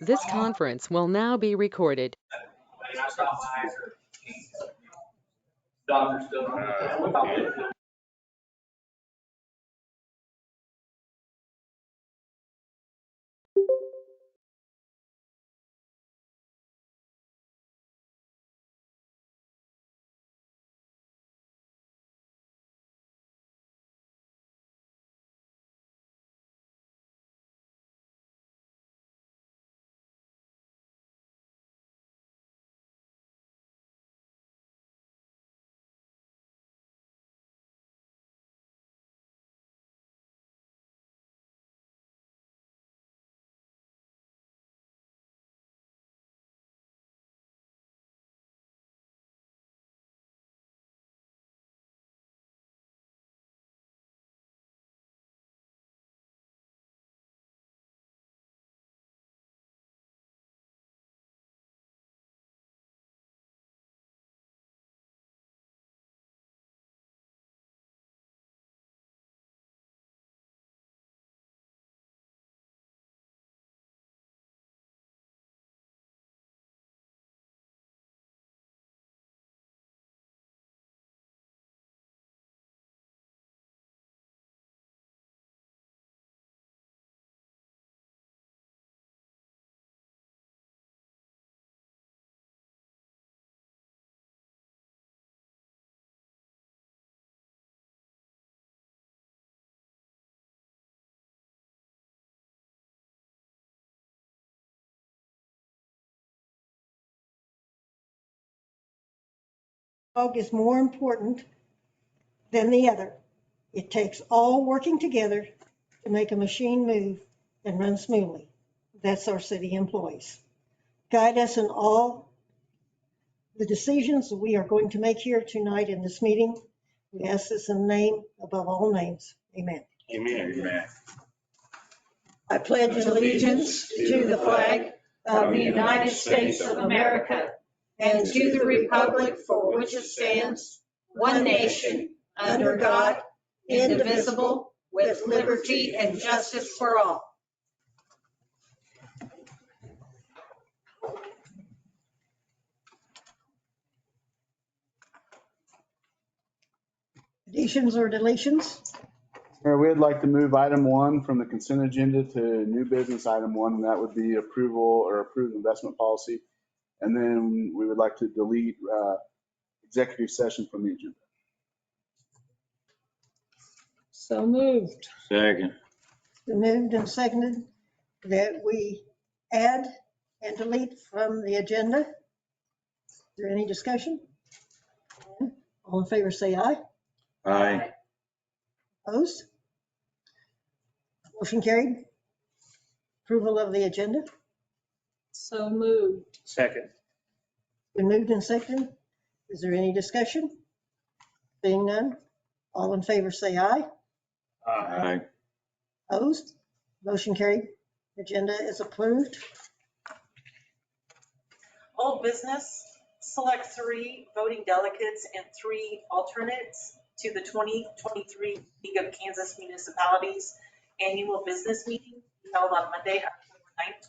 This conference will now be recorded. Doctor still. Dog is more important than the other. It takes all working together to make a machine move and run smoothly. That's our city employees. Guide us in all the decisions that we are going to make here tonight in this meeting. We ask this in the name above all names. Amen. Amen. I pledge allegiance to the flag of the United States of America and to the republic for which it stands, one nation, under God, indivisible, with liberty and justice for all. Additions or deletions? We'd like to move item 1 from the consent agenda to new business item 1, and that would be approval or approved investment policy. And then we would like to delete executive session from the agenda. So moved. Second. Been moved and seconded that we add and delete from the agenda. Is there any discussion? All in favor, say aye. Aye. Opposed? Motion carried. Approval of the agenda. So moved. Second. Been moved and seconded. Is there any discussion? Being none, all in favor say aye. Aye. Opposed? Motion carried. Agenda is approved. Old business, select 3 voting delegates and 3 alternates to the 2023 League of Kansas Municipalities Annual Business Meeting held on Monday, October 9th,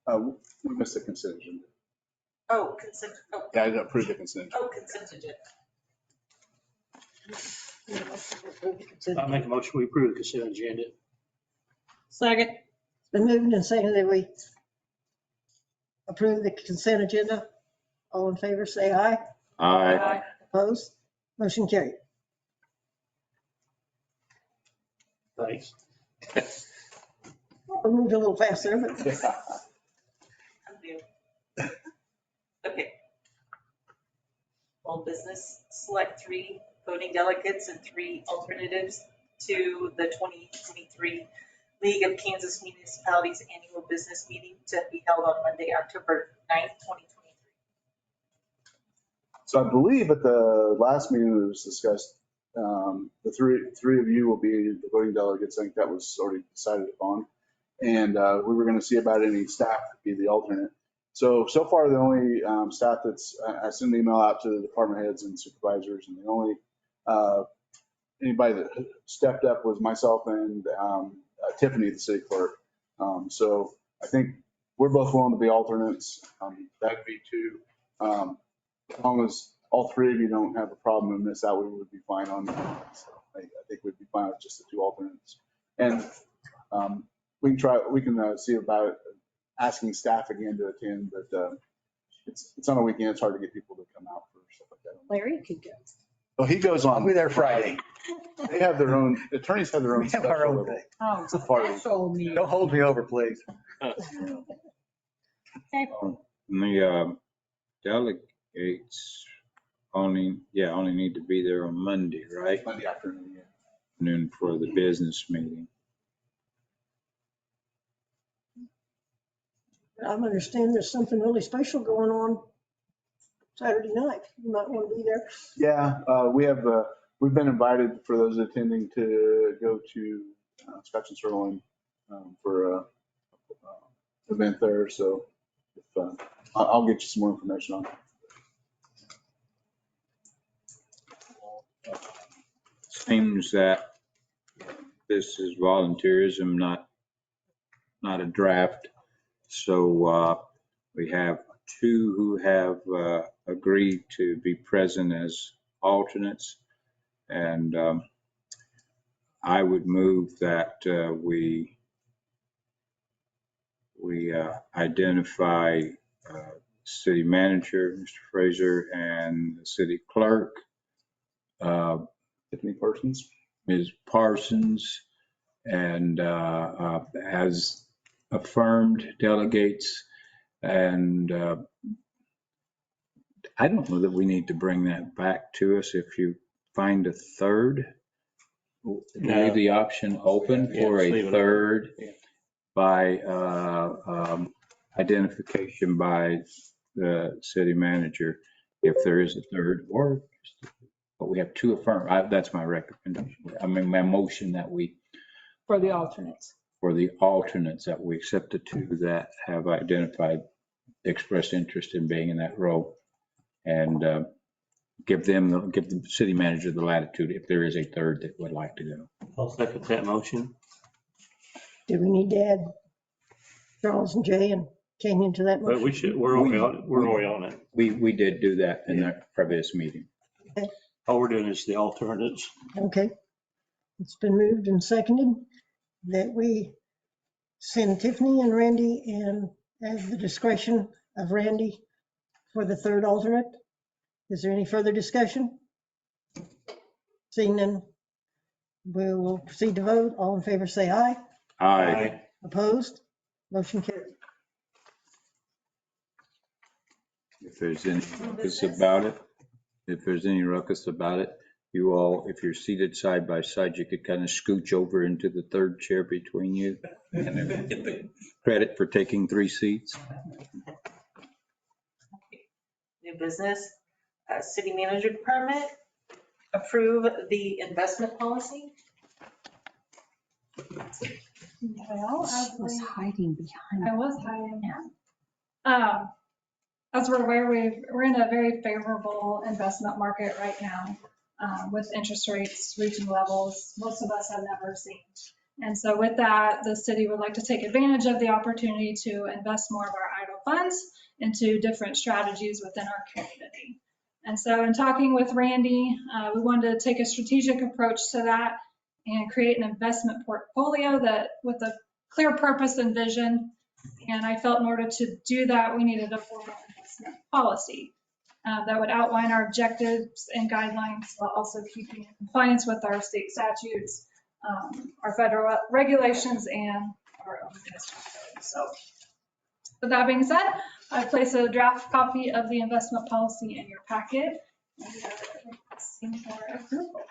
2025. We missed the consent agenda. Oh, consent, Yeah, I approved the consent agenda. consent agenda. I make a motion, we approve the consent agenda. Second. It's been moved and seconded that we approve the consent agenda. All in favor say aye. Aye. Opposed? Motion carried. Thanks. I moved a little faster, but Okay. Old business, select 3 voting delegates and 3 alternatives to the 2023 League of Kansas Municipalities Annual Business Meeting to be held on Monday, October 9th, 2023. So I believe at the last meeting it was discussed, the three of you will be the voting delegates. I think that was already decided upon. And we were going to see about any staff to be the alternate. So far the only staff I sent an email out to the department heads and supervisors, and the only anybody that stepped up was myself and Tiffany, the city clerk. So I think we're both willing to be alternates. That'd be two. As long as all three of you don't have a problem in this out, we would be fine on that. So I think we'd be fine with just the two alternates. And we can see about asking staff again to attend, but it's on a weekend. It's hard to get people to come out for stuff like that. Larry could go. Well, he goes I'll on. be there Friday. They have their own, attorneys have their own We have our special own little thing. Oh, party. special meeting. Don't hold me over, please. The delegates only need to be there on Monday, right? Monday afternoon, yeah. Noon for the business meeting. I'm understanding there's something really special going on Saturday night. You might want to be there. Yeah, we've been invited for those attending to go to Scotch and Sirloin for a event there. So if, I'll get you some more information on it. Seems that this is volunteerism, not a draft. So we have two who have agreed to be present as alternates. And I would move that we identify city manager, Mr. Fraser, and the city clerk, Tiffany Parsons. Ms. Parsons, and as affirmed delegates. And I don't know that we need to bring that back to us. If you find a third, leave the option open Yeah, for just leave a it third open. Yeah. by identification by the city manager, if there is a third, or, but we have two affirmed. That's my recommendation. I mean, my motion that we, For the alternates. for the alternates, that we accept the two that have identified, expressed interest in being in that role, and give the city manager the latitude if there is a third that would like to go. I'll second that motion. Do we need to add Charles and Jay and Kane into that But motion? we're already on it. We did do that in the previous meeting. All we're doing is the alternates. Okay. It's been moved and seconded that we send Tiffany and Randy and at the discretion of Randy for the third alternate. Is there any further discussion? Seeing none, we will proceed to vote. All in favor, say aye. Aye. Opposed? Motion carried. If there's any ruckus about it, you all, if you're seated side by side, you could kind of scooch over into the third chair between you and then get the credit for taking 3 seats. New business, city manager department, approve the investment policy. Well, I was hiding behind. I was hiding. As we're aware, we're in a very favorable investment market right now with interest rates reaching levels most of us have never seen. And so with that, the city would like to take advantage of the opportunity to invest more of our idle funds into different strategies within our community. And so in talking with Randy, we wanted to take a strategic approach to that and create an investment portfolio that with a clear purpose and vision. And I felt in order to do that, we needed a formal investment policy that would outline our objectives and guidelines while also keeping in compliance with our state statutes, our federal regulations, and our own municipal code. So with that being said, I place a draft copy of the investment policy in your packet. And we are requesting for approval.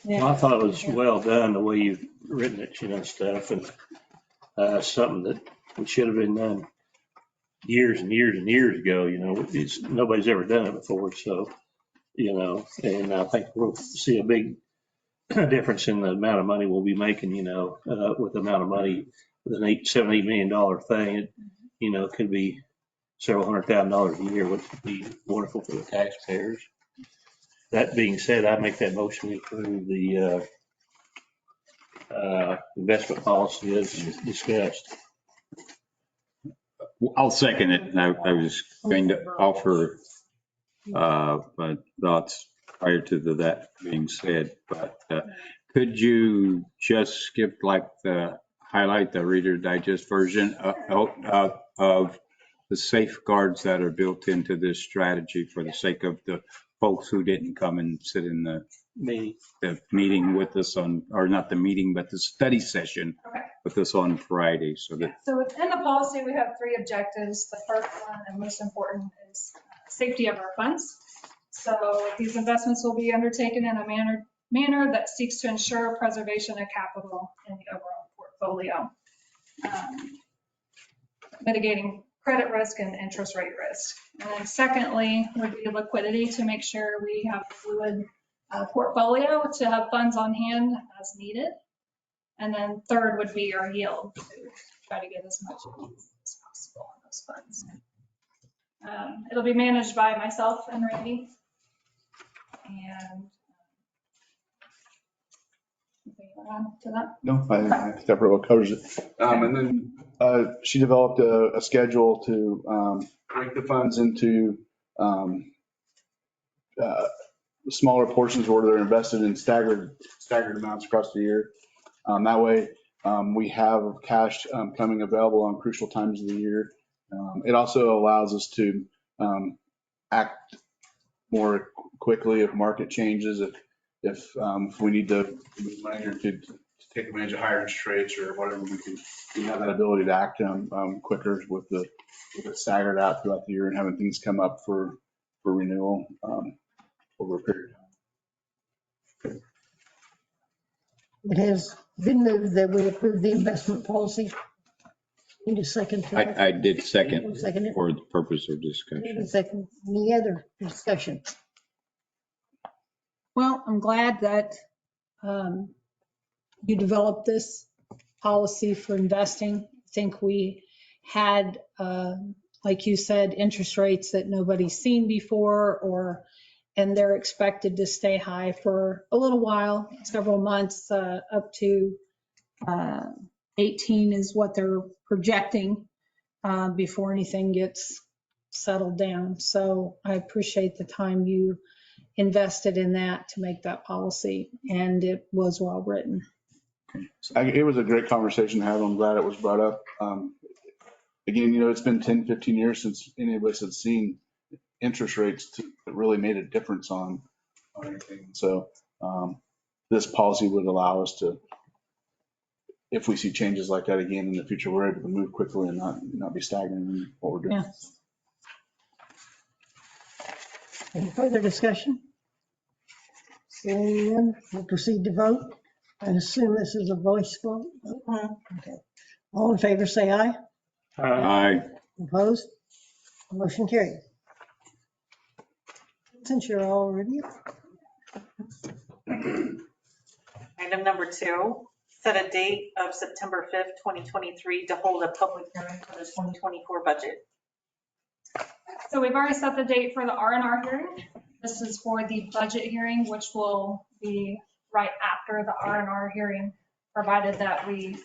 Well, I thought it was well done, the way you've written it, stuff, and something that we should have been done years and years and years ago, nobody's ever done it before, so, and I think we'll see a big difference in the amount of money we'll be making, with the amount of money with an $7-8 million thing, it, could be several $100,000 a year, which would be wonderful for the taxpayers. That being said, I make that motion to approve the investment policy as discussed. I'll second it. And I was going to offer my thoughts prior to that being said, but could you just skip highlight the Reader Digest version of the safeguards that are built into this strategy for the sake of the folks who didn't come and sit in the meeting with us or not the meeting, but the study session with us on Friday. So within the policy, we have 3 objectives. The first one and most important is safety of our funds. So these investments will be undertaken in a manner that seeks to ensure preservation of capital in the overall portfolio, mitigating credit risk and interest rate risk. And then secondly would be liquidity, to make sure we have a fluid portfolio to have funds on hand as needed. And then third would be our yield, to try to get as much as possible on those funds. It'll be managed by myself and Randy. And anything you want to add to that? No, I think that pretty well covers it. And then she developed a schedule to break the funds into smaller portions where they're invested in staggered amounts across the year. That way we have cash coming available on crucial times of the year. It also allows us to act more quickly if market changes, if we need to move money or to take advantage of higher interest rates or whatever, we have that ability to act quicker with it staggered out throughout the year and having things come up for renewal over a period of time. It has been moved that we approve the investment policy. Need a second? to that? I did second Second it. for the purpose of Need a discussion. second. Any other discussion? Well, I'm glad that you developed this policy for investing. I think we had, like you said, interest rates that nobody's seen before, and they're expected to stay high for a little while, several months, up to 18 is what they're projecting before anything gets settled down. So I appreciate the time you invested in that to make that policy, and it was well written. It was a great conversation to have. I'm glad it was brought up. Again, it's been 10, 15 years since any of us had seen interest rates that really made a difference on anything. So this policy would allow us to, if we see changes like that again in the future, we're able to move quickly and not be stagnant in what we're doing. Yeah. Any further discussion? Seeing none, we'll proceed to vote. I assume this is a voice vote. Okay. All in favor, say aye. Aye. Opposed? Motion carried. Since you're already, Item number 2, set a date of September 5th, 2023 to hold a public hearing for the 2024 budget. So we've already set the date for the R&R hearing. This is for the budget hearing, which will be right after the R&R hearing, provided that we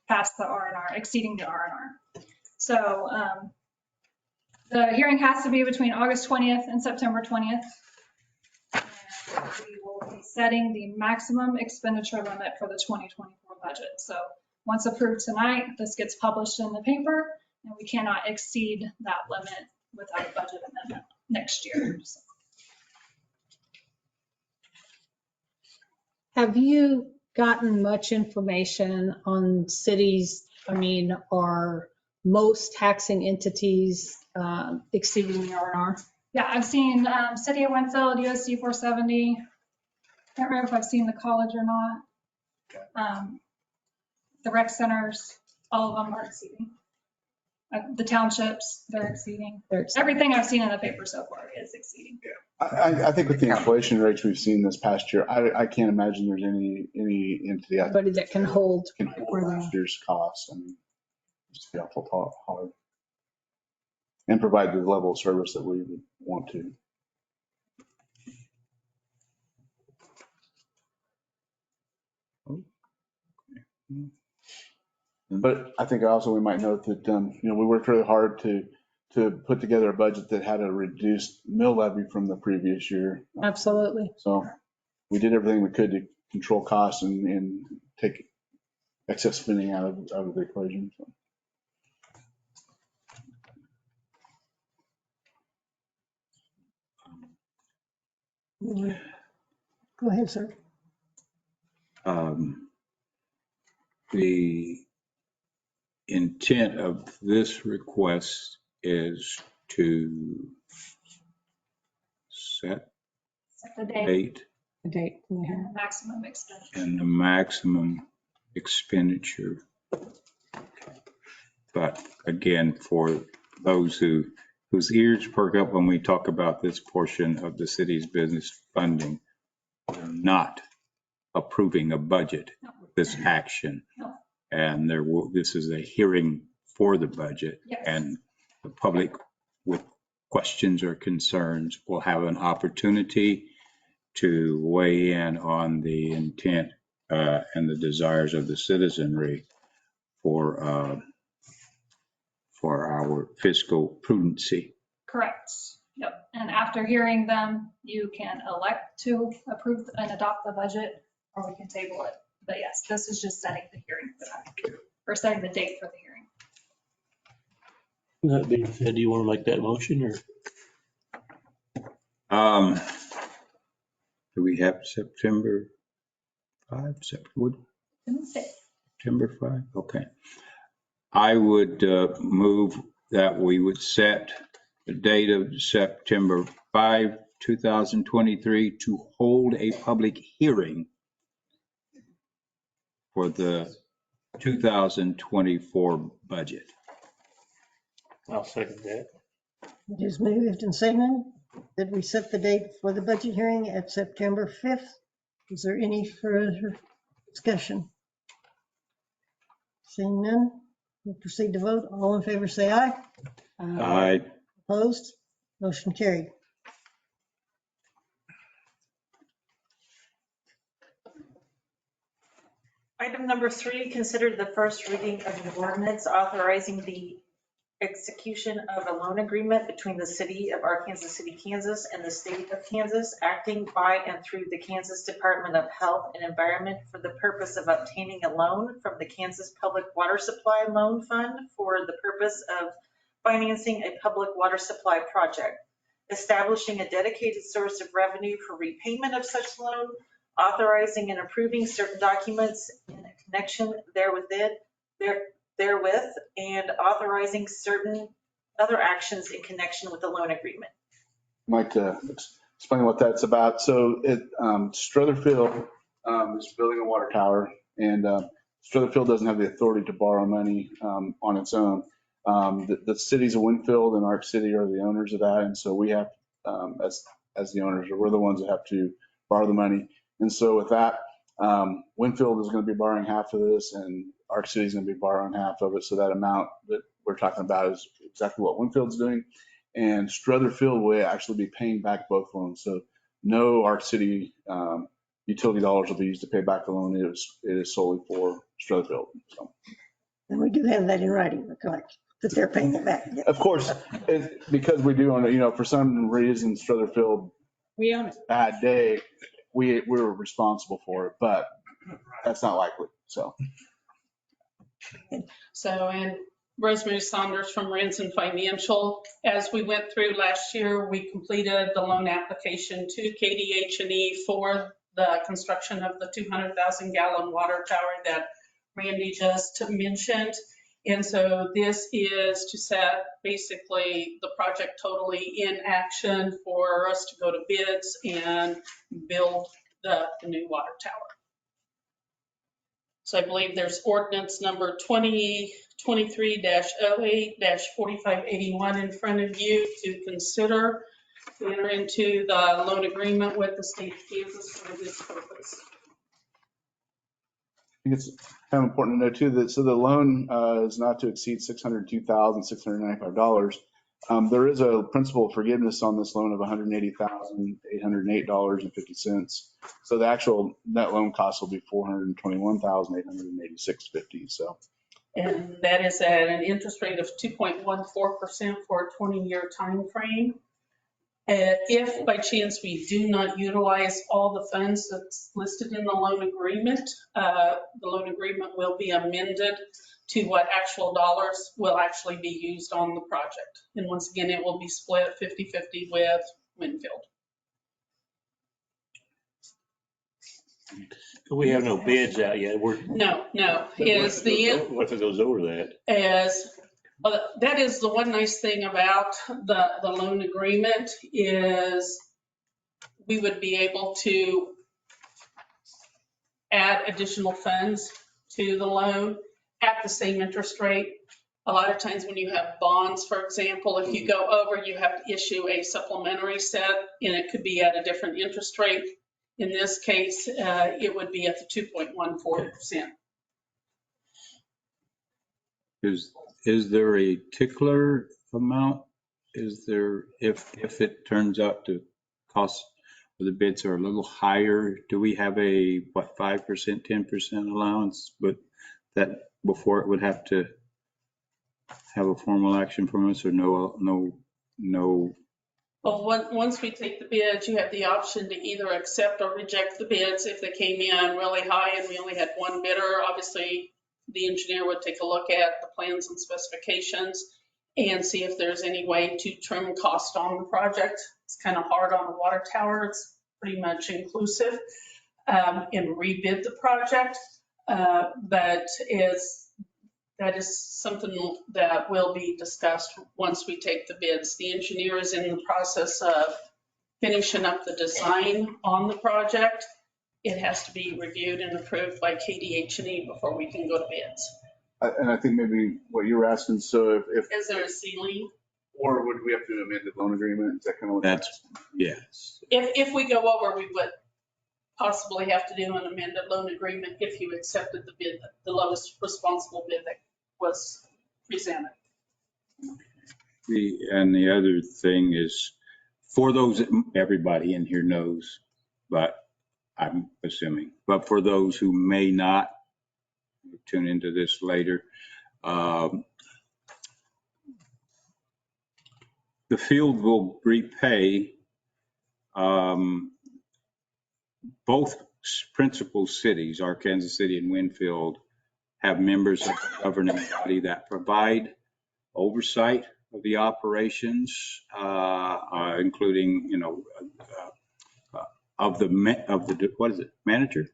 pass the R&R, exceeding the R&R. So the hearing has to be between August 20th and September 20th. And we will be setting the maximum expenditure limit for the 2024 budget. So once approved tonight, this gets published in the paper, and we cannot exceed that limit without a budget amendment next year. So Have you gotten much information on cities? Are most taxing entities exceeding the R&R? yeah, I've seen City of Winfield, USD 470. Can't remember if I've seen the college or not. The rec centers, all of them are exceeding. The townships, they're exceeding. Everything I've seen in the paper so far is exceeding. I think with the inflation rates we've seen this past year, I can't imagine there's any entity out there Anybody that can hold. that can hold last year's cost. I mean, just be awful hard. And provide the level of service that we would want to. But I think also we might note that, we worked really hard to put together a budget that had a reduced mill levy from the previous year. Absolutely. So we did everything we could to control costs and take excess spending out of the equation. So. Go ahead, sir. The intent of this request is to set The date date The date. and maximum extension. and the maximum expenditure. But again, for those whose ears perk up when we talk about this portion of the city's business funding, we're not approving a budget, this action. No. And this is a hearing for the budget. Yes. And the public with questions or concerns will have an opportunity to weigh in on the intent and the desires of the citizenry for our fiscal prudency. Correct. Yep. And after hearing them, you can elect to approve and adopt the budget, or we can table it. But yes, this is just setting the hearing for that, or setting the date for the hearing. That being said, do you want to make that motion or? Do we have September 5? September 5? Okay. I would move that we would set the date of September 5, 2023 to hold a public hearing for the 2024 budget. I'll second that. It is moved and seconded that we set the date for the budget hearing at September 5th. Is there any further discussion? Seeing none, we'll proceed to vote. All in favor, say aye. I Opposed? Motion carried. Item number 3, consider the first reading of an ordinance authorizing the execution of a loan agreement between the city of Arkansas City, Kansas and the state of Kansas, acting by and through the Kansas Department of Health and Environment for the purpose of obtaining a loan from the Kansas Public Water Supply Loan Fund for the purpose of financing a public water supply project, establishing a dedicated source of revenue for repayment of such loan, authorizing and approving certain documents in connection therewith, and authorizing certain other actions in connection with the loan agreement. Might explain what that's about. So Strother Field is building a water tower, and Strother Field doesn't have the authority to borrow money on its own. The cities of Winfield and Ark City are the owners of that, and so we have, as the owners, we're the ones that have to borrow the money. And so with that, Winfield is going to be borrowing half of this, and Ark City is going to be borrowing half of it. So that amount that we're talking about is exactly what Winfield's doing. And Strother Field will actually be paying back both loans. So no Ark City utility dollars will be used to pay back the loan. It is solely for Strother Field. So. And we do have that in writing, correct, that they're paying it back. Of course, because we do own it, for some reason, Strother Field, We own it. bad day, we're responsible for it, but that's not likely. So. And Rosemary Saunders from Ransom Financial. As we went through last year, we completed the loan application to KDH&E for the construction of the 200,000 gallon water tower that Randy just mentioned. And so this is to set basically the project totally in action for us to go to bids and build the new water tower. So I believe there's ordinance number 2020-1 23-08-4581 in front of you to consider to enter into the loan agreement with the state of Kansas for this purpose. I think it's kind of important to know too that, so the loan is not to exceed $602,695. There is a principal forgiveness on this loan of $180,808.50. So the actual net loan cost will be $421,886.50. So. And that is at an interest rate of 2.14% for a 20-year time frame. If by chance we do not utilize all the funds that's listed in the loan agreement will be amended to what actual dollars will actually be used on the project. And once again, it will be split 50-50 with Winfield. We have no bids out yet. No. What if it goes over that? That is the one nice thing about the loan agreement is we would be able to add additional funds to the loan at the same interest rate. A lot of times when you have bonds, for example, if you go over, you have to issue a supplementary set and it could be at a different interest rate. In this case, it would be at the 2.14%. Is there a tickler amount? Is there, if it turns out to cost, the bids are a little higher, do we have a, 5%, 10% allowance? But that before it would have to have a formal action from us, or no? Well, once we take the bids, you have the option to either accept or reject the bids. If they came in really high and we only had one bidder, obviously the engineer would take a look at the plans and specifications and see if there's any way to trim cost on the project. It's kind of hard on the water tower. It's pretty much inclusive, and rebid the project. But that is something that will be discussed once we take the bids. The engineer is in the process of finishing up the design on the project. It has to be reviewed and approved by KDH&E before we can go to bids. And I think maybe what you were asking, so if. Is there a ceiling? Or would we have to amend the loan agreement? Is that kind of what? That's, yes. If we go over, we would possibly have to do an amended loan agreement if you accepted the bid, the lowest responsible bid that was presented. The other thing is, for those, everybody in here knows, but I'm assuming, but for those who may not tune into this later, the field will repay both principal cities, our Kansas City and Winfield, have members of the governing body that provide oversight of the operations, including, of the what is it, manager,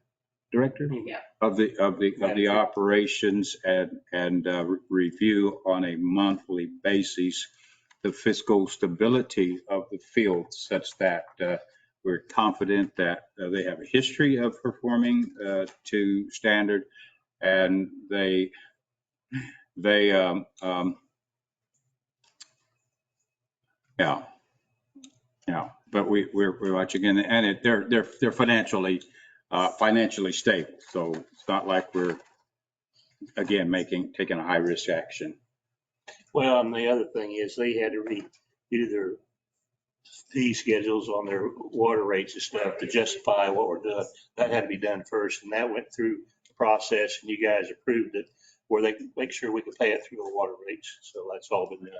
director? Yeah. Of the operations and review on a monthly basis the fiscal stability of the field, such that we're confident that they have a history of performing to standard, and they but we're watching, and they're financially stable. So it's not like we're, again, taking a high risk action. Well, and the other thing is they had to redo their fee schedules on their water rates and stuff to justify what we're doing. That had to be done first, and that went through the process, and you guys approved it where they could make sure we could pay it through the water rates. So that's all been done.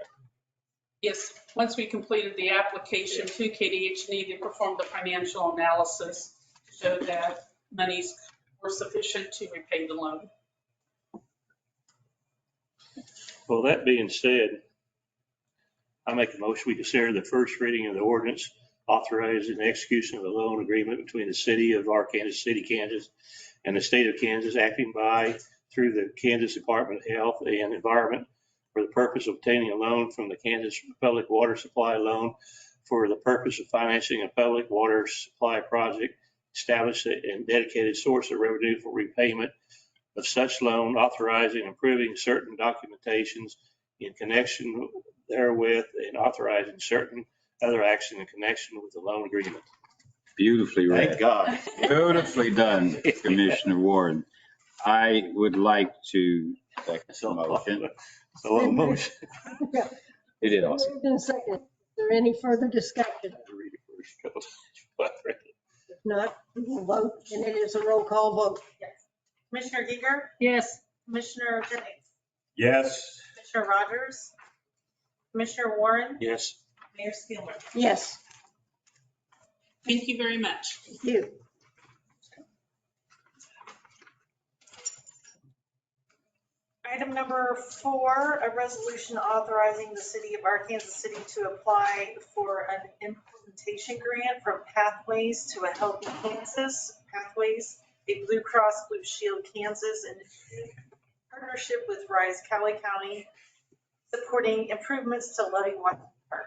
Yes, once we completed the application to KDH&E, they performed the financial analysis to show that monies were sufficient to repay the loan. Well, that being said, I make a motion we consider the first reading of the ordinance authorizing the execution of a loan agreement between the city of Arkansas City, Kansas, and the state of Kansas, acting by through the Kansas Department of Health and Environment for the purpose of obtaining a loan from the Kansas Public Water Supply Loan for the purpose of financing a public water supply project, establish a dedicated source of revenue for repayment of such loan, authorizing and approving certain documentations in connection therewith, and authorizing certain other action in connection with the loan agreement. Beautifully Thank read. God. Beautifully done, Commissioner Warren. I would like to second the motion. So a motion. You did awesome. Moved in second. Is there any further discussion? If not, we will vote, and it is a roll call vote. Commissioner Giger, Yes. Commissioner Jennings, Yes. Commissioner Rogers, Commissioner Warren, Yes. Mayor Skelmer. Yes, Thank you very much. thank you. Item number 4, a resolution authorizing the city of Arkansas City to apply for an implementation grant from Pathways to a Healthy Kansas. Pathways, a Blue Cross Blue Shield Kansas initiative, partnership with Rise Cali County, supporting improvements to Levy Watson Park.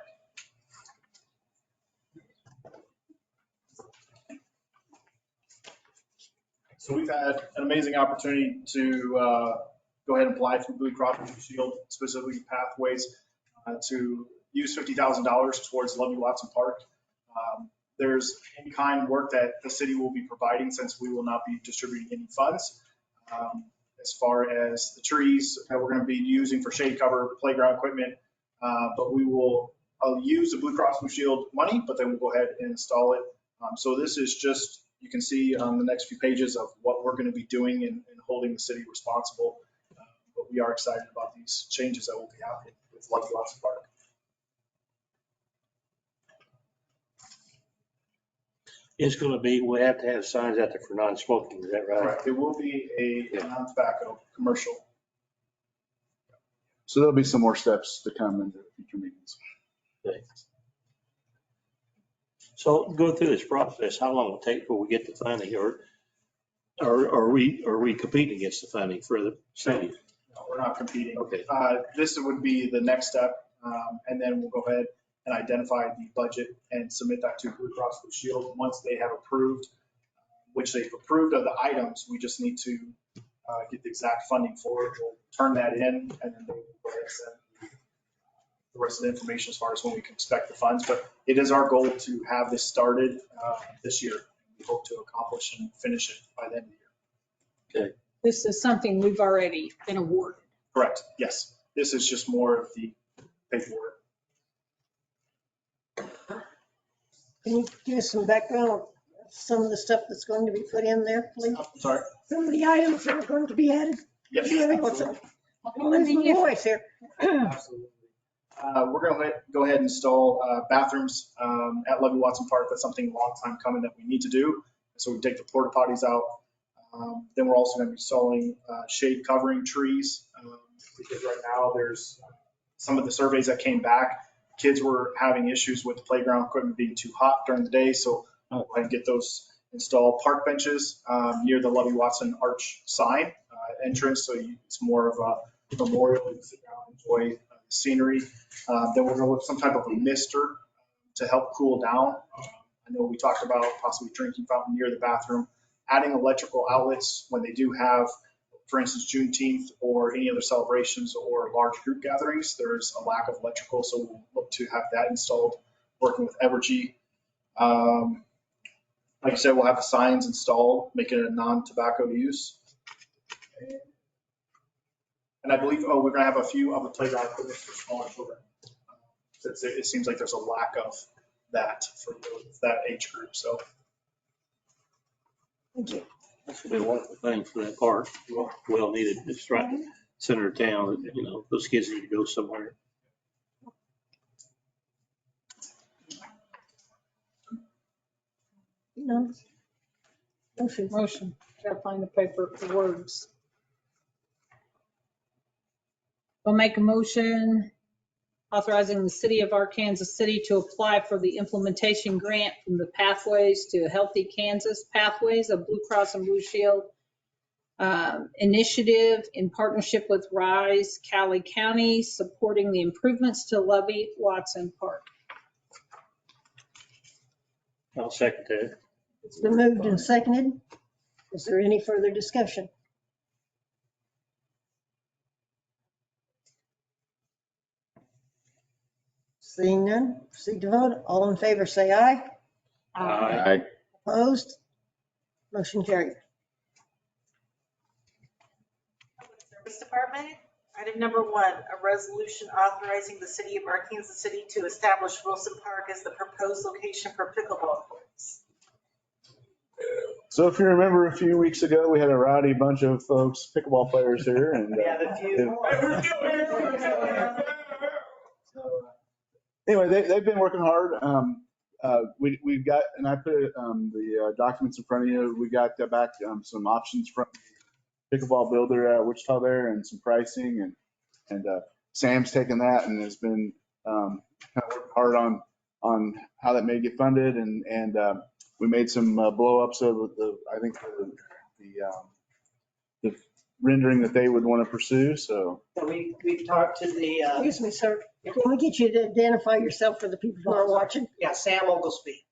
So we've had an amazing opportunity to go ahead and apply through Blue Cross Blue Shield, specifically Pathways, to use $50,000 towards Lovey Watson Park. There's in-kind work that the city will be providing since we will not be distributing any funds. As far as the trees that we're going to be using for shade cover, playground equipment, but we will use the Blue Cross Blue Shield money, but then we'll go ahead and install it. So this is just, you can see on the next few pages of what we're going to be doing and holding the city responsible. But we are excited about these changes that will be happening with Lovey Watson Park. It's going to be, we have to have signs out there for non-smoking, is that right? Correct. It will be a non-tobacco commercial. So there'll be some more steps to come in the future meetings. So go through this process, how long will it take before we get the funding, or are we competing against the funding for the city? No, we're not competing. Okay. This would be the next step, and then we'll go ahead and identify the budget and submit that to Blue Cross Blue Shield. Once they have approved, which they've approved of the items, we just need to get the exact funding for it. We'll turn that in, and then they will go ahead and send the rest of the information as far as when we can expect the funds. But it is our goal to have this started this year. We hope to accomplish and finish it by the end of the year. This is something we've already been awarded. Correct, yes. This is just more of the paperwork. Can you give us some background on some of the stuff that's going to be put in there, please? I'm sorry. Some of the items that are going to be added? Yes. What's up? Lose my voice here. Absolutely. We're going to go ahead and install bathrooms at Lovey Watson Park. That's something a long time coming that we need to do. So we take the porta potties out. Then we're also going to be installing shade covering trees because right now there's some of the surveys that came back. Kids were having issues with the playground equipment being too hot during the day. So I'll go ahead and get those installed. Park benches near the Lovey Watson Arch sign entrance. So it's more of a memorial. You can sit down and enjoy scenery. Then we're going to look some type of a mister to help cool down. I know we talked about possibly drinking fountain near the bathroom, adding electrical outlets when they do have, for instance, Juneteenth or any other celebrations or large group gatherings. There's a lack of electrical, so we'll look to have that installed, working with Evergy. Like I said, we'll have the signs installed, making it a non-tobacco use. And I believe, we're going to have a few of the playground equipment for smaller children. It seems like there's a lack of that for that age group, so. Thank you. This will be a wonderful thing for that park, well needed, it's right in the center of town, you know, those kids need to go somewhere. No. Motion. Motion. Gotta find the paper for words. We'll make a motion authorizing the city of Arkansas City to apply for the implementation grant from the Pathways to a Healthy Kansas Pathways, a Blue Cross and Blue Shield initiative in partnership with Rise Cali County, supporting the improvements to Lovey Watson Park. I'll second that. It's been moved and seconded. Is there any further discussion? Seeing none, proceed to vote. All in favor, say aye. I, Opposed? Motion carried. Public Service Department, item number 1, a resolution authorizing the city of Arkansas City to establish Wilson Park as the proposed location for pickleball courts. So if you remember a few weeks ago, we had a rowdy bunch of folks, pickleball players here and. Anyway, they've been working hard. We've got, and I put the documents in front of you. We got back some options from pickleball builder at Wichita there and some pricing and Sam's taken that and has been kind of working hard on how that may get funded and we made some blow ups of I think the rendering that they would want to pursue. So We've talked to the, Excuse me, sir. Can we get you to identify yourself for the people who are watching? Sam Oglesby.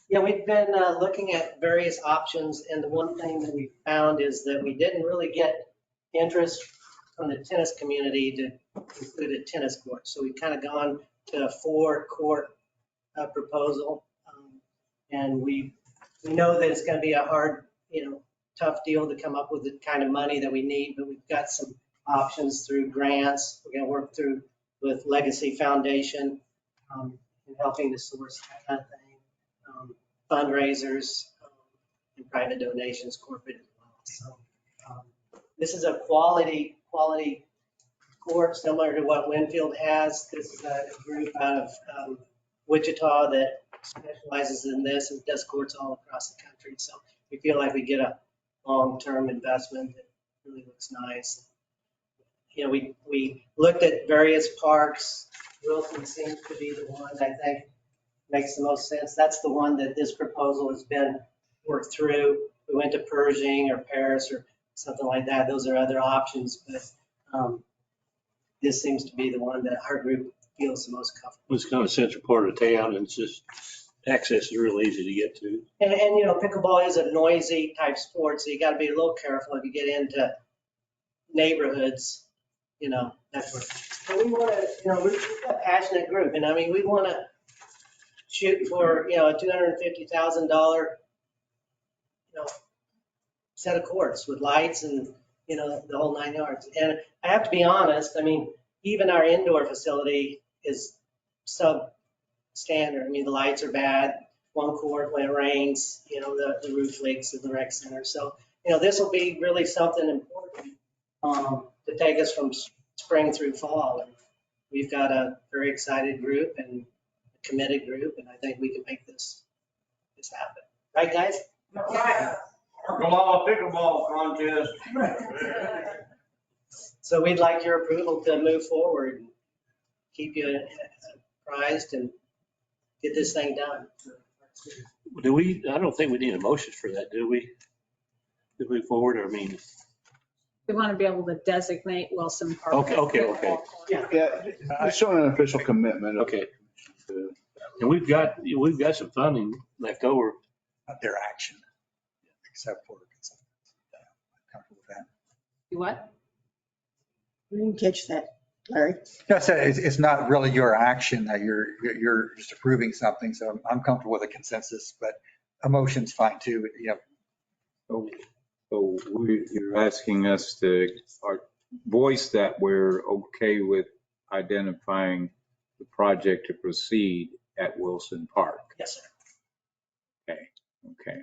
Yeah, we've been looking at various options, and the one thing that we found is that we didn't really get interest from the tennis community to include a tennis court. So we've kind of gone to a 4-court proposal. And we know that it's going to be a hard, tough deal to come up with the kind of money that we need, but we've got some options through grants. We're going to work through with Legacy Foundation in helping to source that kind of thing, fundraisers, and private donations, corporate as well. So this is a quality court similar to what Winfield has. This is a group out of Wichita that specializes in this and does courts all across the country. So we feel like we get a long-term investment that really looks nice. We looked at various parks. Wilson seems to be the one I think makes the most sense. That's the one that this proposal has been worked through. We went to Pershing or Paris or something like that. Those are other options, but this seems to be the one that our group feels the most comfortable. It's kind of central part of town and it's just access is real easy to get to. And pickleball is a noisy type sport, so you got to be a little careful if you get into neighborhoods, that's where. And we want to, we've got a passionate group, and we want to shoot for, a $250,000, set of courts with lights and, the whole 9 yards. And I have to be honest, even our indoor facility is substandard. The lights are bad. One court when it rains, the roof leaks in the rec center. So, this will be really something important to take us from spring through fall. And we've got a very excited group and a committed group, and I think we can make this happen. Right, guys? Pickleball contest. So we'd like your approval to move forward, and keep you apprised and get this thing done. I don't think we need a motion for that, do we? To move forward, We want to be able to designate Wilson Park. Okay. Yeah, it's showing an official commitment. Okay. And we've got some funding left over. Not their action, except for consent. I'm comfortable with that. You what? We didn't catch that, Larry. No, I said it's not really your action that you're just approving something. So I'm comfortable with a consensus, but a motion's fine too. so you're asking us to voice that we're okay with identifying the project to proceed at Wilson Park. Yes, sir. Okay.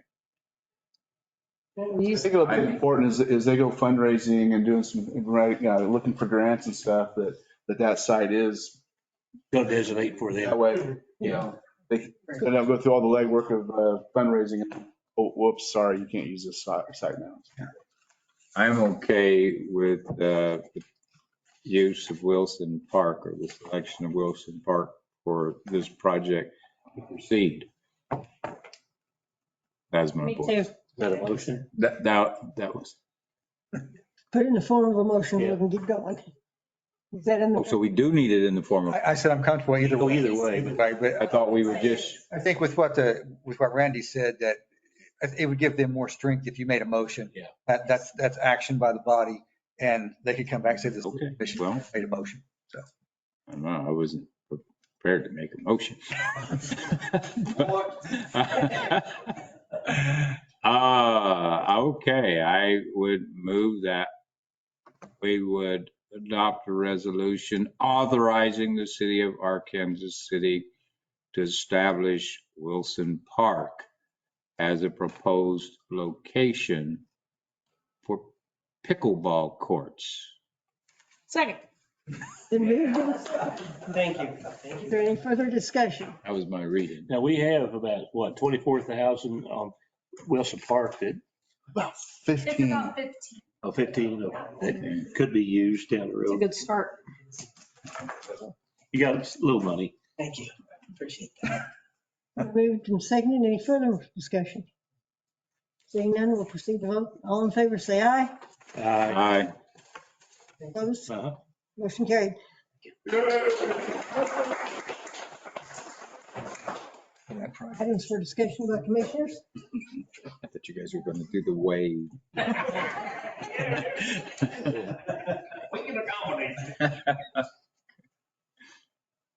I think it'll be important as they go fundraising and doing some, looking for grants and stuff that site is. Go designate for them. That way, they don't go through all the legwork of fundraising. Oh, whoops, sorry, you can't use this site now. I'm okay with the use of Wilson Park or the selection of Wilson Park for this project to proceed. That's my Me vote. too. Is that a motion? That was, Put it in the form of a motion, we Yeah. can get going. Is that in the? so we do need it in the form of, I said I'm comfortable either way. Either way. Right, but I thought we were just, I think with what Randy said, that it would give them more strength if you made a motion. Yeah. That's action by the body, and they could come back and say this Okay, commission well. made a motion. So I don't know, I wasn't prepared to make a motion. Okay, I would move that we would adopt a resolution authorizing the city of Arkansas City to establish Wilson Park as a proposed location for pickleball courts. Second. Then moved and Thank you. is there any further discussion? That was my reading. Now, we have about, what, 24,000 on Wilson Park that, About It's 15. about 15. oh, 15 that could be used down the It's a road. good start. You got a little money. Thank you. Appreciate that. Moved and seconded. Any further discussion? Seeing none, we'll proceed to vote. All in favor, say aye. Aye. Opposed? Uh-huh. Motion carried. Items for discussion by commissioners. I thought you guys were going to do the wave.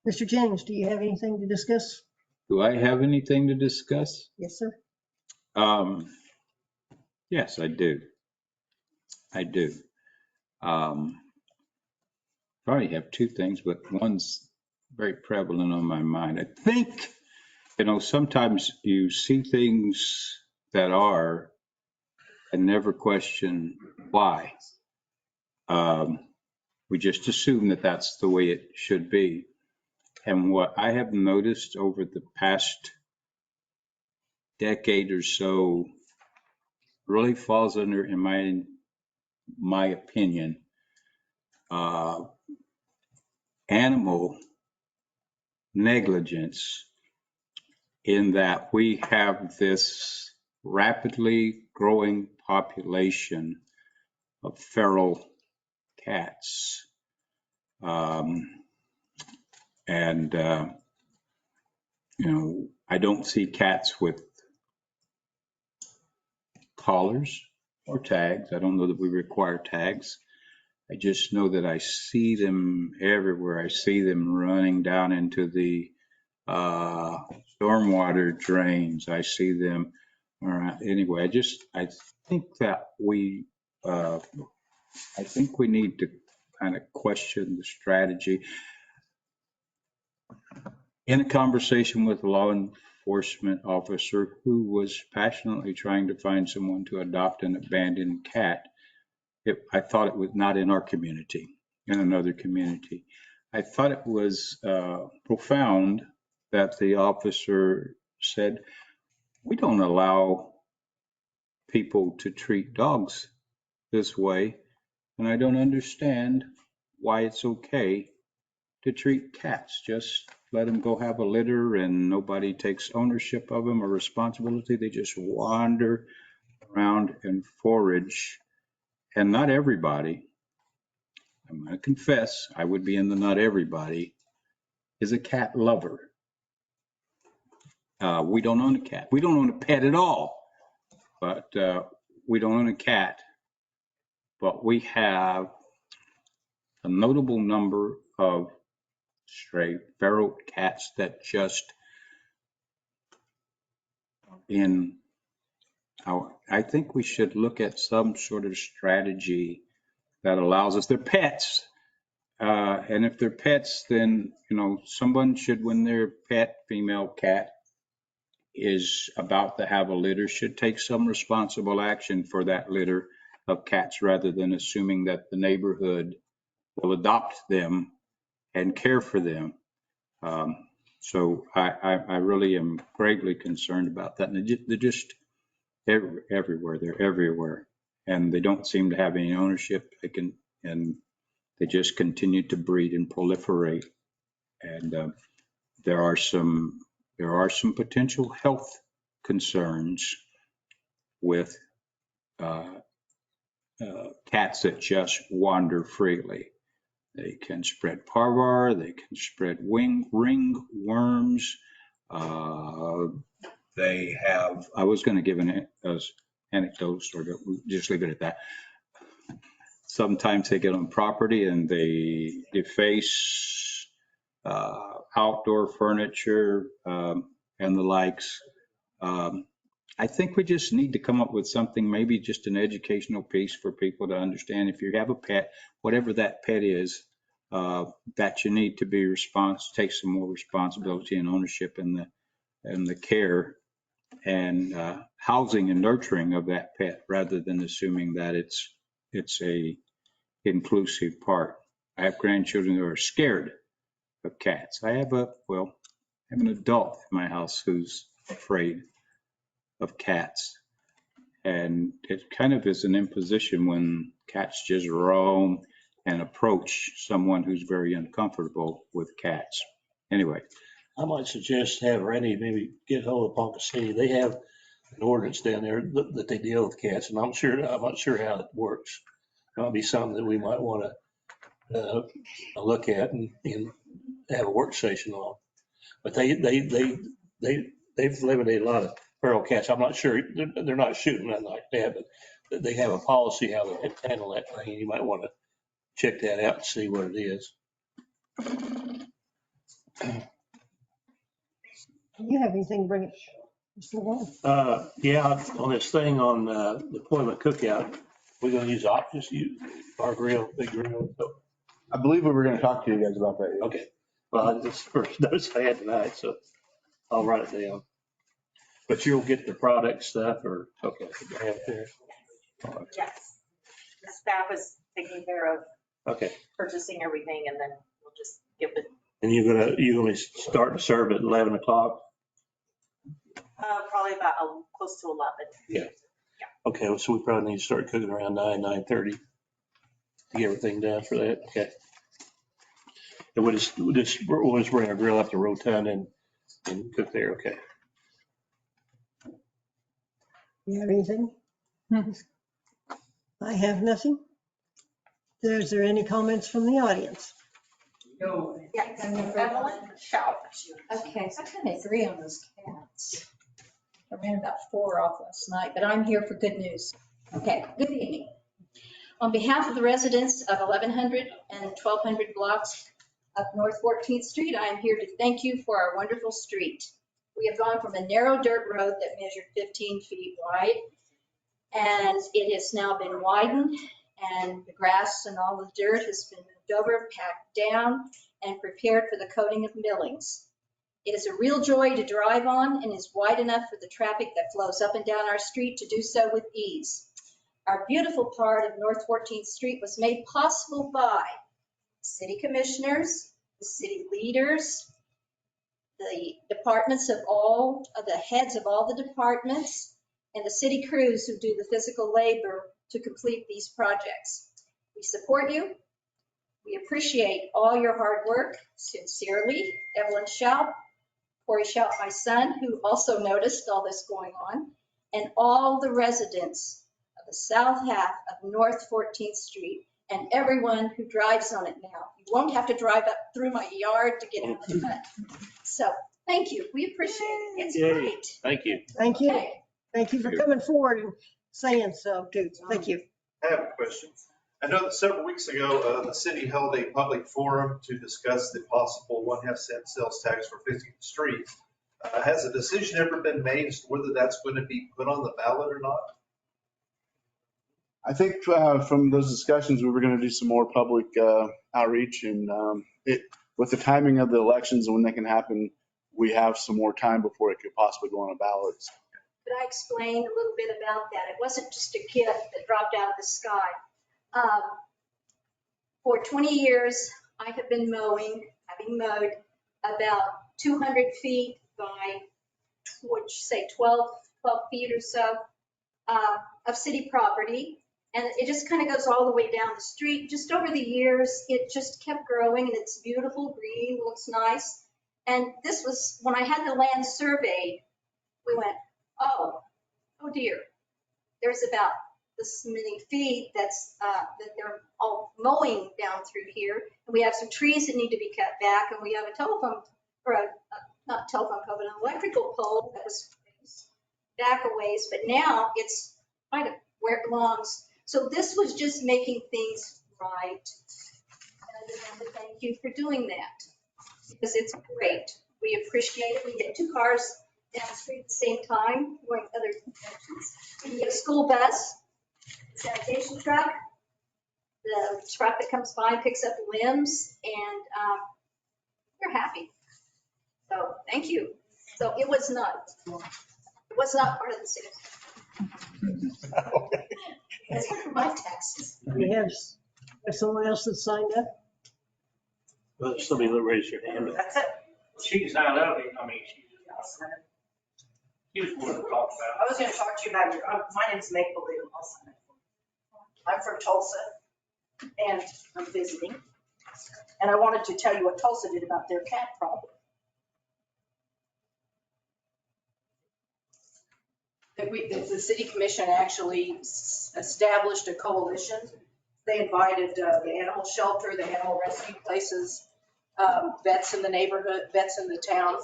Mr. Jennings, do you have anything to discuss? Do I have anything to discuss? Yes, sir. Yes, I do. I do. Probably have two things, but one's very prevalent on my mind. I think, sometimes you see things that are and never question why. We just assume that that's the way it should be. And what I have noticed over the past decade or so really falls under, in my opinion, animal negligence, in that we have this rapidly growing population of feral cats. I don't see cats with collars or tags. I don't know that we require tags. I just know that I see them everywhere. I see them running down into the stormwater drains. I see them around. Anyway, I think that I think we need to kind of question the strategy. In a conversation with a law enforcement officer who was passionately trying to find someone to adopt an abandoned cat, I thought it was not in our community, in another community. I thought it was profound that the officer said, we don't allow people to treat dogs this way, and I don't understand why it's okay to treat cats. Just let them go have a litter and nobody takes ownership of them or responsibility. They just wander around and forage. And not everybody, I'm going to confess, I would be in the not everybody, is a cat lover. We don't own a cat. We don't own a pet at all, but we don't own a cat. But we have a notable number of stray feral cats that just I think we should look at some sort of strategy that allows us, they're pets. And if they're pets, then, someone should, when their pet, female cat, is about to have a litter, should take some responsible action for that litter of cats rather than assuming that the neighborhood will adopt them and care for them. So I really am greatly concerned about that. And they're just everywhere. They're everywhere. And they don't seem to have any ownership. And they just continue to breed and proliferate. And there are some potential health concerns with cats that just wander freely. They can spread parvovirus, they can spread ringworms. They have, I was going to give an anecdote story, but we'll just leave it at that. Sometimes they get on property and they deface outdoor furniture, and the likes. I think we just need to come up with something, maybe just an educational piece for people to understand. If you have a pet, whatever that pet is, that you need to be take some more responsibility and ownership in the care and housing and nurturing of that pet, rather than assuming that it's a inclusive part. I have grandchildren who are scared of cats. I have an adult in my house who's afraid of cats. And it kind of is an imposition when cats just roam and approach someone who's very uncomfortable with cats. Anyway, I might suggest have Randy maybe get hold of Ponca City. They have an ordinance down there that they deal with cats, and I'm not sure how it works. It might be something that we might want to look at and have a work session on. But they've eliminated a lot of feral cats. I'm not sure, they're not shooting nothing like that, but they have a policy how they handle that thing. You might want to check that out and see what it is. Do you have anything to bring it? Mr. Wall? Yeah, on this thing on the deployment cookout, we're going to use our grill, big grill. So, I believe we were going to talk to you guys about that. okay. Well, I just first noticed I had tonight, so I'll write it down. But you'll get the product stuff or, okay, I have it there. Yes. The staff is taking care of Okay. purchasing everything, and then we'll just give it, And you're gonna start to serve at 11 o'clock? probably about close to 11. Okay, well, so we probably need to start cooking around 9:30 to get everything done for that. Okay. And we'll just bring our grill up to Rotunda and cook there. Okay. You have anything? I have nothing. Is there any comments from the audience? Yes, Evelyn, shout. Okay, so I kind of agree on those cats. I ran about 4 off last night, but I'm here for good news. Okay, good evening. On behalf of the residents of 1100 and 1200 blocks of North 14th Street, I am here to thank you for our wonderful street. We have gone from a narrow dirt road that measured 15 feet wide, and it has now been widened, and the grass and all the dirt has been moved over, packed down, and prepared for the coating of millings. It is a real joy to drive on and is wide enough for the traffic that flows up and down our street to do so with ease. Our beautiful part of North 14th Street was made possible by city commissioners, the city leaders, the departments of all of the heads of all the departments, and the city crews who do the physical labor to complete these projects. We support you. We appreciate all your hard work. Sincerely, Evelyn Schaup, Corey Schaup, my son, who also noticed all this going on, and all the residents of the south half of North 14th Street and everyone who drives on it now. You won't have to drive up through my yard to get out of it. So thank you. We appreciate it. It's Yay. great. Thank you. Thank you. Okay. Thank you for coming forward and saying so too. Thank you. I have a question. I know that several weeks ago, the city held a public forum to discuss the possible 1/2 cent sales tax for fixing the streets. Has a decision ever been made as to whether that's going to be put on the ballot or not? I think from those discussions, we were going to do some more public outreach, and with the timing of the elections and when they can happen, we have some more time before it could possibly go on a ballot. Could I explain a little bit about that? It wasn't just a gift that dropped out of the sky. For 20 years, I have been having mowed about 200 feet by, what'd you say, 12 feet or so of city property. And it just kind of goes all the way down the street. Just over the years, it just kept growing, and it's beautiful, green, looks nice. And this was, when I had the land surveyed, we went, oh dear, there's about this many feet that they're all mowing down through here. And we have some trees that need to be cut back, and we have a telephone, or not telephone pole, but an electrical pole that was back a ways, but now it's kind of where it belongs. So this was just making things right. And I just want to thank you for doing that. because it's great. We appreciate it. We get 2 cars down the street at the same time, going other directions. We get a school bus, sanitation truck, the truck that comes by and picks up limbs, and we're happy. So thank you. So it was not part of the city. It's part of my taxes. We have someone else that signed up. Well, there's somebody that raised their hand. That's it. She signed up, I mean, she was one to talk about. I was going to talk to you about my name's Make Believe. I'll sign it for you. I'm from Tulsa and I'm visiting. And I wanted to tell you what Tulsa did about their cat problem. The city commission actually established a coalition. They invited the animal shelter, the animal rescue places, vets in the neighborhood, vets in the town,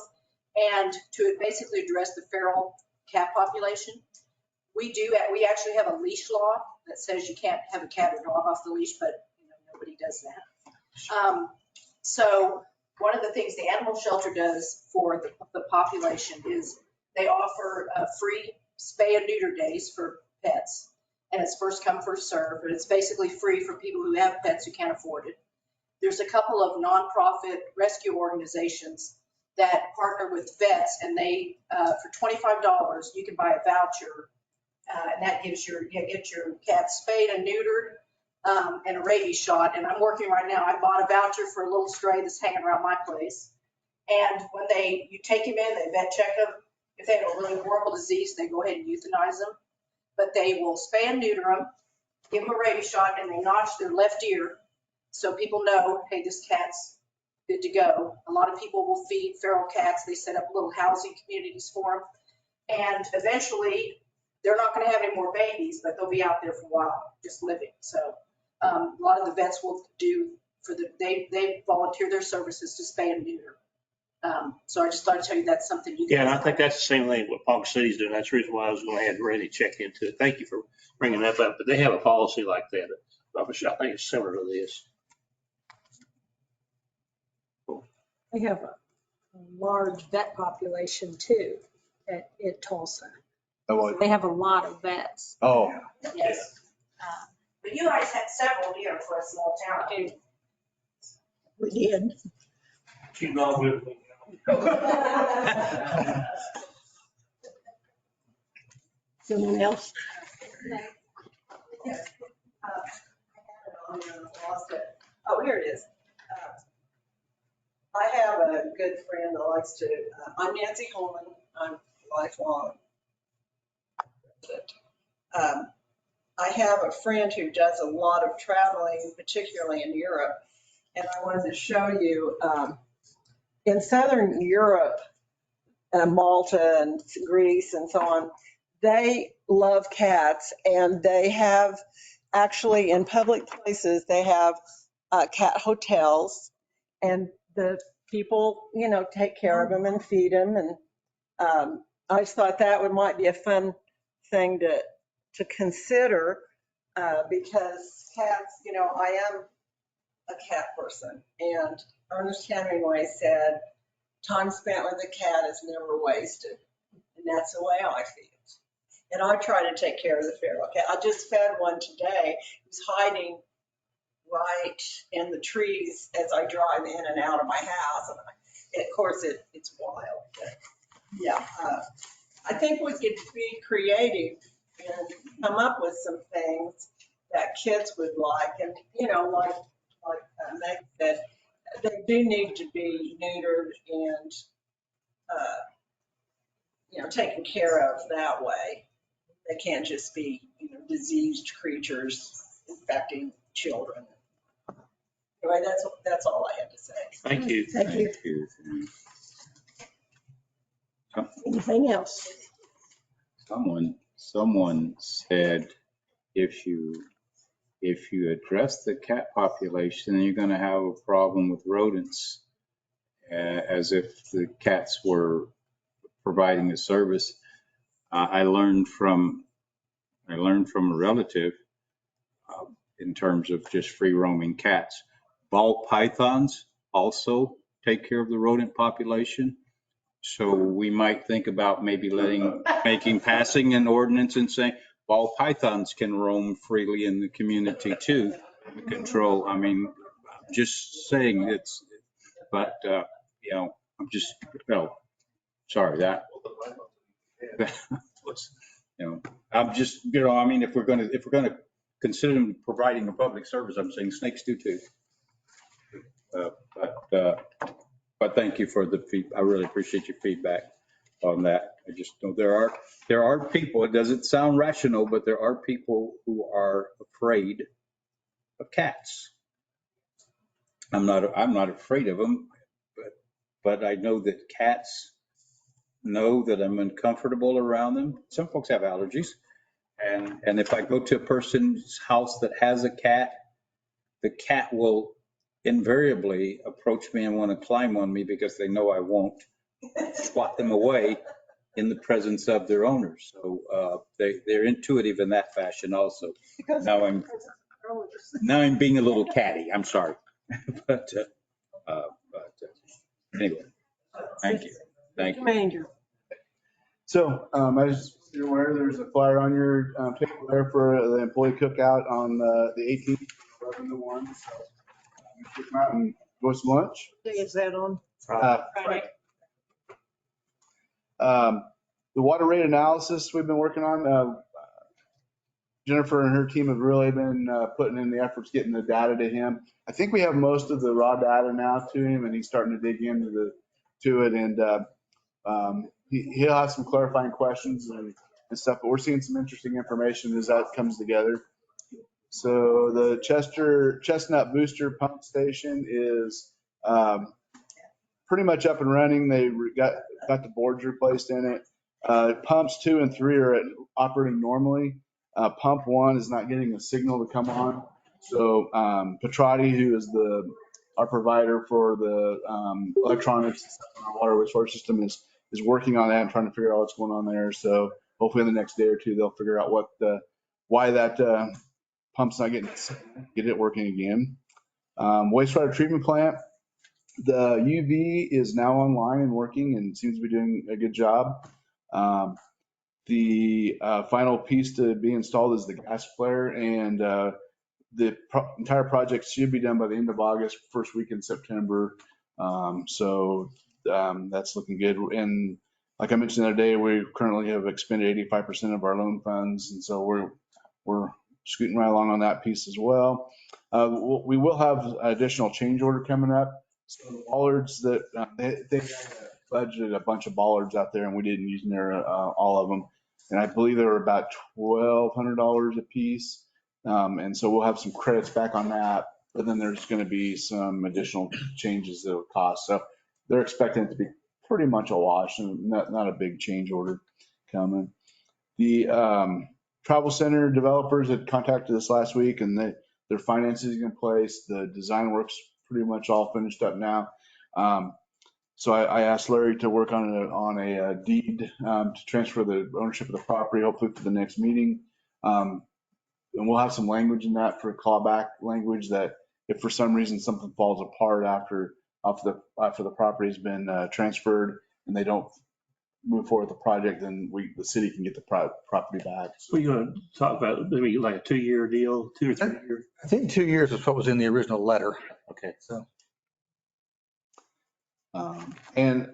and to basically address the feral cat population. We actually have a leash law that says you can't have a cat or dog off the leash, but nobody does that. So one of the things the animal shelter does for the population is they offer free spay and neuter days for pets. And it's first come, first serve, and it's basically free for people who have pets who can't afford it. There's a couple of nonprofit rescue organizations that partner with vets, and they, for $25, you can buy a voucher, and that gives you get your cat spayed and neutered, and a rabies shot. And I'm working right now. I bought a voucher for a little stray that's hanging around my place. And when you take him in, they vet check him. If they have a really horrible disease, they go ahead and euthanize them. But they will spay and neuter them, give them a rabies shot, and they notch their left ear so people know, hey, this cat's good to go. A lot of people will feed feral cats. They set up little housing communities for them. And eventually, they're not going to have any more babies, but they'll be out there for a while, just living. So a lot of the vets will do they volunteer their services to spay and neuter. So I just thought I'd tell you that's something you can. Yeah, and I think that's the same thing what Ponca City's doing. That's the reason why I was going to have Randy check into it. Thank you for bringing that up. But they have a policy like that. I think it's similar to this. We have a large vet population too at Tulsa. They have a lot of vets. Oh, Yes. But you guys had several here for a small town. We did. She's not with me. Someone else? Oh, here it is. I have a good friend that likes to, I'm Nancy Holman, I'm lifelong. I have a friend who does a lot of traveling, particularly in Europe, and I wanted to show you, in Southern Europe, Malta and Greece and so on, they love cats, and they have, actually in public places, they have cat hotels, and the people, take care of them and feed them. And I just thought that might be a fun thing to consider, because cats, I am a cat person, and Ernest Hemingway said, time spent with a cat is never wasted. And that's the way I feel. And I try to take care of the feral cat. I just fed one today. He was hiding right in the trees as I drive in and out of my house. And of course, it's wild. But yeah, I think we could be creative and come up with some things that kids would like. And, like Meg said, they do need to be neutered and, taken care of that way. They can't just be, diseased creatures infecting children. Anyway, that's all I have to say. Thank you. Thank you. Anything else? Someone said if you address the cat population, you're going to have a problem with rodents, as if the cats were providing a service. I learned from a relative in terms of just free roaming cats. Ball pythons also take care of the rodent population. So we might think about maybe passing an ordinance and saying ball pythons can roam freely in the community too. Control, I mean, just saying but, I'm just, sorry, that was, I'm just, I mean, if we're going to consider them providing a public service, I'm saying snakes do too. But thank you for the feedback. I really appreciate your feedback on that. I just know there are people, it doesn't sound rational, but there are people who are afraid of cats. I'm not afraid of them, but I know that cats know that I'm uncomfortable around them. Some folks have allergies. And if I go to a person's house that has a cat, the cat will invariably approach me and want to climb on me because they know I won't swat them away in the presence of their owners. So they're intuitive in that fashion also. Now I'm being a little catty. I'm sorry. but anyway, thank you. Thank you. Manger. So as you're aware, there's a flyer on your paper there for the employee cookout on the 18th, 11 to 1. So you come out and go some lunch. What day is that on? Friday. The water rate analysis we've been working on, Jennifer and her team have really been putting in the efforts getting the data to him. I think we have most of the raw data now to him, and he's starting to dig into it. And he'll have some clarifying questions and stuff, but we're seeing some interesting information as that comes together. So the Chestnut Booster Pump Station is pretty much up and running. They got the boards replaced in it. Pumps 2 and 3 are operating normally. Pump 1 is not getting a signal to come on. So Petrati, who is our provider for the electronics in our water wastewater system, is working on that and trying to figure out what's going on there. So hopefully in the next day or two, they'll figure out why that pump's not get it working again. Wastewater treatment plant, the UV is now online and working and seems to be doing a good job. The final piece to be installed is the gas flare, and the entire project should be done by the end of August, first week in September. That's looking good. And like I mentioned the other day, we currently have expended 85% of our loan funds. And so we're scooting right along on that piece as well. We will have additional change order coming up. So the bollards that they budgeted a bunch of bollards out there and we didn't use all of them. And I believe they were about $1,200 a piece. And so we'll have some credits back on that, but then there's going to be some additional changes that will cost. So they're expecting it to be pretty much a wash and not a big change order coming. The travel center developers had contacted us last week and their financing is in place. The design work's pretty much all finished up now. So I asked Larry to work on a deed to transfer the ownership of the property, hopefully for the next meeting. And we'll have some language in that for callback language that if for some reason something falls apart after the property's been transferred and they don't move forward with the project, then the city can get the property back. So you're going to talk about maybe like a 2-year deal, 2 or 3 years? I think 2 years is what was in the original letter. Okay. So. And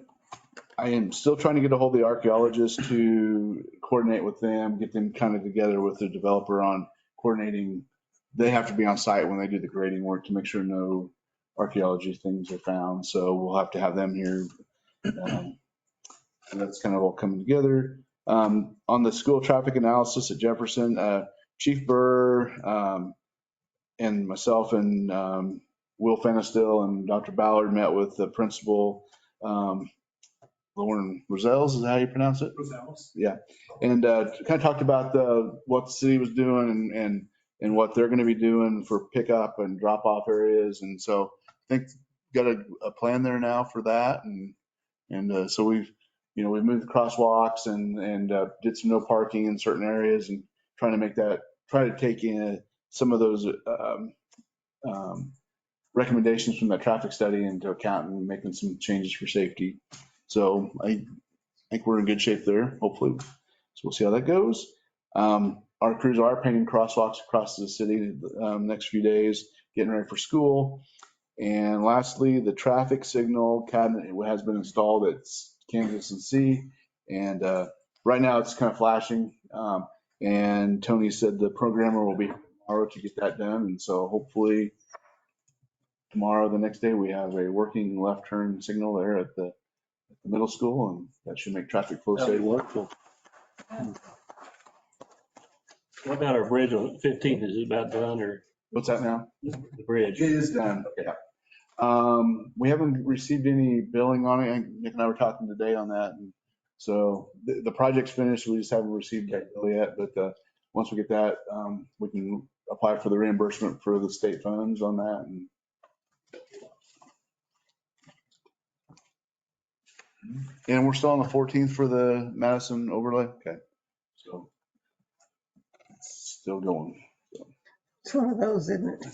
I am still trying to get a hold of the archaeologists to coordinate with them, get them kind of together with the developer on coordinating. They have to be on site when they do the grading work to make sure no archaeology things are found. So we'll have to have them here. And that's kind of all coming together. On the school traffic analysis at Jefferson, Chief Burr and myself and Will Fenistil and Dr. Ballard met with the principal, Lauren Roselles, is that how you pronounce it? Roselles. Yeah. And kind of talked about what the city was doing and what they're going to be doing for pickup and drop off areas. And so I think got a plan there now for that. And so we've moved the crosswalks and did some no parking in certain areas and try to take in some of those recommendations from that traffic study into account and making some changes for safety. So I think we're in good shape there, hopefully. So we'll see how that goes. Our crews are painting crosswalks across the city next few days, getting ready for school. And lastly, the traffic signal cabinet has been installed at Kansas and C. And right now it's kind of flashing. And Tony said the programmer will be here tomorrow to get that done. And so hopefully tomorrow, the next day, we have a working left turn signal there at the middle school, and that should make traffic flow That'd be safe. wonderful. What about our bridge on 15th? Is it about done or What's that now? the bridge? It is done. Yeah. We haven't received any billing on it. Nick and I were talking today on that. And so the project's finished. We just haven't received that bill yet. But once we get that, we can apply for the reimbursement for the state funds on that. And we're still on the 14th for the Madison overlay. Okay. So it's still going. It's one of those, isn't it?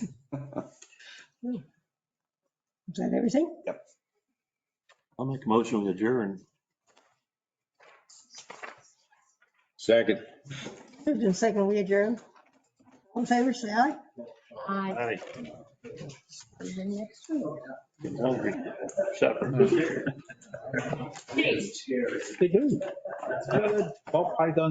Is that everything? Yep. I'll make a motion to adjourn. Second. Moved and second, we adjourn. All in favor, say aye. Aye. See you next week. Getting hungry. Supper. They do. That's good. Well, I done.